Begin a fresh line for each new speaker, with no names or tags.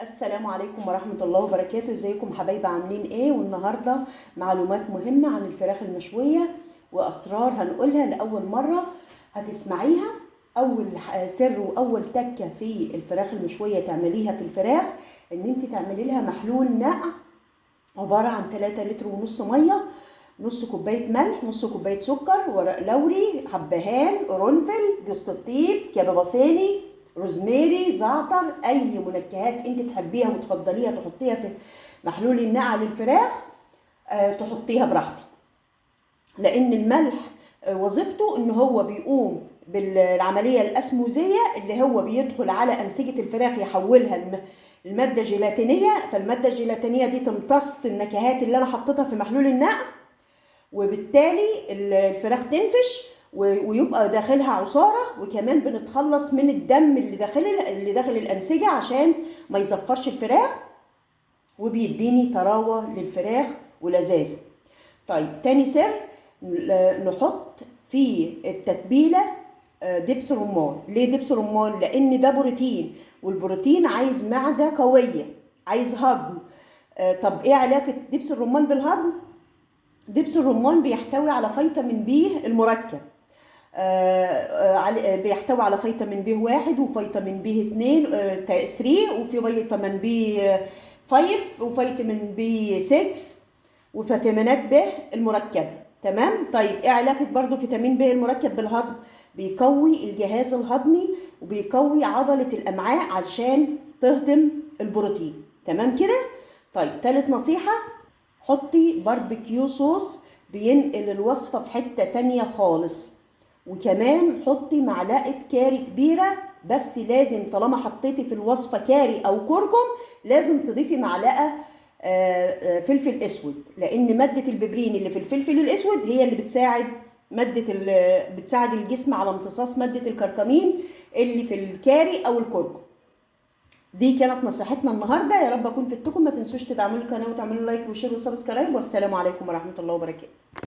السلام عليكم ورحمة الله وبركاته. ازيكم حبايبي، عاملين ايه؟ والنهاردة معلومات مهمة عن الفراخ المشوية واسرار هنقولها لأول مرة هتسمعيها. اول سر واول تكة في الفراخ المشوية تعمليها في الفراخ ان انت تعملي لها محلول نقع عبارة عن 3 لتر ونص مية، نص كوباية ملح، نص كوباية سكر، ورق لوري، حبهان، قرنفل، جوز الطيب، كبابة صيني، روزماري، زعتر، اي منكهات انت تحبيها وتفضليها تحطيها في محلول النقع للفراخ تحطيها براحتك. لان الملح وظيفته ان هو بيقوم بالعمليه الاسموزيه اللي هو بيدخل على انسجه الفراخ يحولها الماده جيلاتينيه، فالماده الجيلاتينيه دي تمتص النكهات اللي انا حطيتها في محلول النقع، وبالتالي الفراخ تنفش ويبقى داخلها عصاره، وكمان بنتخلص من الدم اللي داخل الانسجه عشان ما يزفرش الفراخ، وبيديني طراوه للفراخ ولذاذه. طيب تاني سر، نحط في التتبيله دبس رمان. ليه دبس رمان؟ لان ده بروتين، والبروتين عايز معده قويه، عايز هضم. طب ايه علاقه دبس الرمان بالهضم؟ دبس الرمان بيحتوي على فيتامين بي المركب، بيحتوي على فيتامين بي 1 وفيتامين بي 2 3، وفي فيتامين بي 5 وفيتامين بي 6 وفيتامينات ب المركبه. تمام. طيب ايه علاقه برضو فيتامين ب المركب بالهضم؟ بيقوي الجهاز الهضمي وبيقوي عضله الامعاء علشان تهضم البروتين. تمام كده. طيب تالت نصيحه، حطي باربيكيو صوص، بينقل الوصفه في حته تانية خالص. وكمان حطي معلقه كاري كبيره، بس لازم طالما حطيتي في الوصفه كاري او كركم لازم تضيفي معلقه فلفل اسود، لان ماده الببرين اللي في الفلفل الاسود هي اللي بتساعد الجسم على امتصاص ماده الكركمين اللي في الكاري او الكركم. دي كانت نصيحتنا النهارده، يا رب اكون فدتكم. ما تنسوش تدعموا القناه وتعملوا لايك وشير وسبسكرايب، والسلام عليكم ورحمه الله وبركاته.